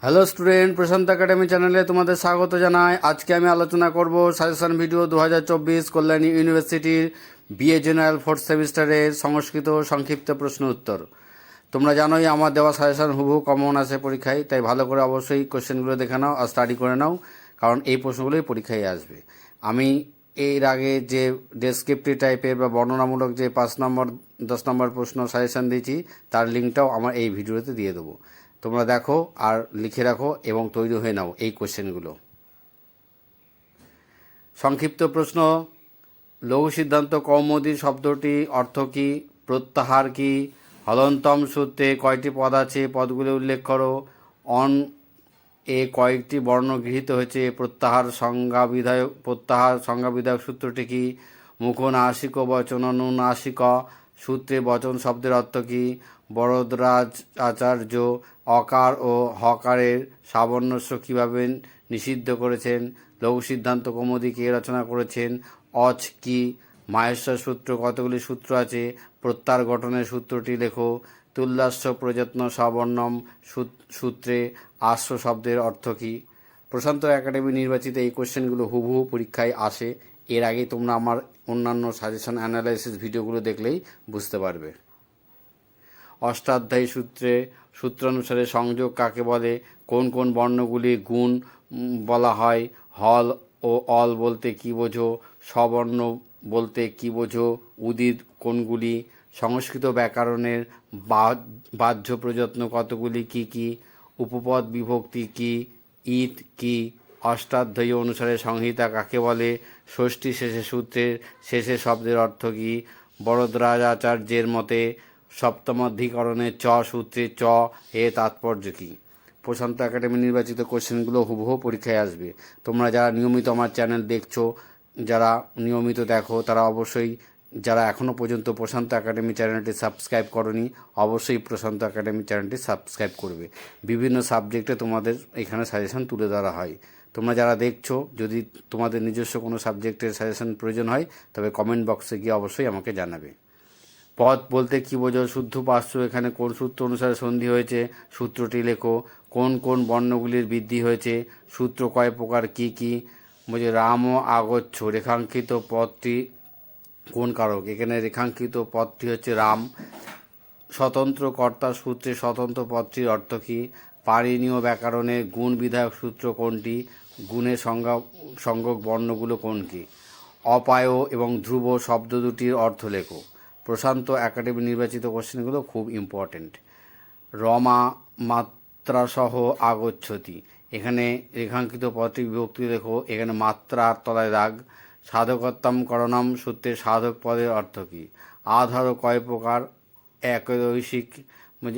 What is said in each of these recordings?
Hello student, প্রশান্ত academy চ্যানেলে তোমাদের স্বাগত জানাই। আজকে আমি আলোচনা করব সাজেশন ভিডিও 2024 কল্যাণী ইউনিভার্সিটির বিএ জেনারেল ফোর্থ সেমিস্টারের সংস্কৃত সংক্ষিপ্ত প্রশ্ন উত্তর। তোমরা জানোই আমার দেওয়া সাজেশন হুবহু কমন আসে পরীক্ষায়, তাই ভালো করে অবশ্যই কোশ্চেনগুলো দেখে নাও আর স্টাডি করে নাও, কারণ এই প্রশ্নগুলোই পরীক্ষায় আসবে। আমি এর আগে যে ডেসক্রিপটিভ টাইপের বা বর্ণনামূলক যে 5 নম্বর 10 নম্বর প্রশ্ন সাজেশন দিয়েছি, তার লিঙ্কটাও আমার এই ভিডিওতে দিয়ে দেবো। তোমরা দেখো আর লিখে রাখো এবং তৈরি হয়ে নাও এই কোশ্চেনগুলো। সংক্ষিপ্ত প্রশ্ন: লঘু সিদ্ধান্ত কৌমুদী শব্দটি অর্থ কী? প্রত্যাহার কী? হলন্তম সূত্রে কয়টি পদ আছে? পদগুলি উল্লেখ করো। অন এ কয়েকটি বর্ণ গৃহীত হয়েছে। প্রত্যাহার সংজ্ঞা বিধায়ক সূত্রটি কী? মুখনাসিক বচন অনুনাসিক সূত্রে বচন শব্দের অর্থ কী? বরদরাজ আচার্য অকার ও হকারের সাবর্ণস্ব কীভাবে নিষিদ্ধ করেছেন? লঘু সিদ্ধান্ত কৌমুদী কে রচনা করেছেন? অচ কি? মাহেশ্বর সূত্র কতগুলি সূত্র আছে? প্রত্যাহার গঠনের সূত্রটি লেখো। তুল্যাস্য প্রযত্ন সবর্ণম সূত্রে আশ্র শব্দের অর্থ কী? প্রশান্ত একাডেমি নির্বাচিত এই কোশ্চেনগুলো হুবহু পরীক্ষায় আসে। এর আগে তোমরা আমার অন্যান্য সাজেশন অ্যানালাইসিস ভিডিওগুলো দেখলেই বুঝতে পারবে। অষ্টাধ্যায়ী সূত্রানুসারে সংযোগ কাকে বলে? কোন কোন বর্ণগুলি গুণ বলা হয়? হল ও অল বলতে কী বোঝো? স্ববর্ণ বলতে কী বোঝো? উদিত কোনগুলি? সংস্কৃত ব্যাকরণের বাহ্য প্রযত্ন কতগুলি? কী কী? উপপদ বিভক্তি কী? ঈদ কী? অষ্টাধ্যায়ী অনুসারে সংহিতা কাকে বলে? ষষ্ঠী শেষে সূত্রের শেষে শব্দের অর্থ কী? বরদরাজ আচার্যের মতে সপ্তমাধিকরণে চ সূত্রে চ এ তাৎপর্য কী? প্রশান্ত একাডেমি নির্বাচিত কোশ্চেনগুলো হুবহু পরীক্ষায় আসবে। তোমরা যারা নিয়মিত আমার চ্যানেল দেখছো, যারা নিয়মিত দেখো, তারা অবশ্যই, যারা এখনও পর্যন্ত প্রশান্ত একাডেমি চ্যানেলটি সাবস্ক্রাইব করনি, অবশ্যই প্রশান্ত একাডেমি চ্যানেলটি সাবস্ক্রাইব করবে। বিভিন্ন সাবজেক্টে তোমাদের এখানে সাজেশন তুলে ধরা হয়। তোমরা যারা দেখছো, যদি তোমাদের নিজস্ব কোনো সাবজেক্টের সাজেশন প্রয়োজন হয়, তবে কমেন্ট বক্সে গিয়ে অবশ্যই আমাকে জানাবে। পদ বলতে কী বোঝো? শুদ্ধ পার্শ্ব এখানে কোন সূত্র অনুসারে সন্ধি হয়েছে? সূত্রটি লেখো। কোন কোন বর্ণগুলির বৃদ্ধি হয়েছে? সূত্র কয় প্রকার? কী কী? বলছে রাম ও আগচ্ছ রেখাঙ্কিত পদটি কোন কারক? এখানে রেখাঙ্কিত পদটি হচ্ছে রাম। স্বতন্ত্র কর্তা সূত্রে স্বতন্ত্র পদটির অর্থ কী? পাণিনীয় ব্যাকরণে গুণ বিধায়ক সূত্র কোনটি? গুণের সংজ্ঞক বর্ণগুলো কোন কী? অপায় এবং ধ্রুব শব্দ দুটির অর্থ লেখো। প্রশান্ত একাডেমি নির্বাচিত কোশ্চেনগুলো খুব ইম্পর্টেন্ট। রমা মাত্রাসহ আগচ্ছতি, এখানে রেখাঙ্কিত পদটি বিভক্তি লেখো। এখানে মাত্রার তলায় দাগ। সাধকত্তম করণম সূত্রে সাধক পদের অর্থ কী? আধার কয় প্রকার?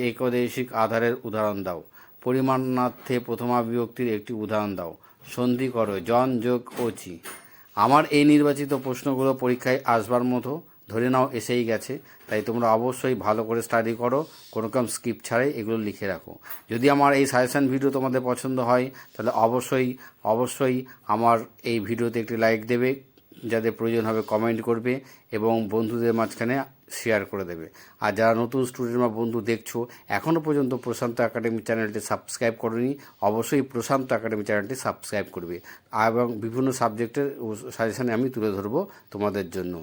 একদৈশিক আধারের উদাহরণ দাও। পরিমাণার্থে প্রথমা বিভক্তির একটি উদাহরণ দাও। সন্ধি করো জন যোগ ওচি। আমার এই নির্বাচিত প্রশ্নগুলো পরীক্ষায় আসবার মতো ধরে নাও এসেই গেছে, তাই তোমরা অবশ্যই ভালো করে স্টাডি করো, কোনো রকম স্কিপ ছাড়াই এগুলো লিখে রাখো। যদি আমার এই সাজেশন ভিডিও তোমাদের পছন্দ হয়, তাহলে অবশ্যই আমার এই ভিডিওতে একটি লাইক দেবে, যাদের প্রয়োজন হবে কমেন্ট করবে এবং বন্ধুদের মাঝখানে শেয়ার করে দেবে। আর যারা নতুন স্টুডেন্ট বা বন্ধু দেখছো, এখনও পর্যন্ত প্রশান্ত একাডেমি চ্যানেলটি সাবস্ক্রাইব করোনি, অবশ্যই প্রশান্ত একাডেমি চ্যানেলটি সাবস্ক্রাইব করবে এবং বিভিন্ন সাবজেক্টের সাজেশানে আমি তুলে ধরবো তোমাদের জন্য।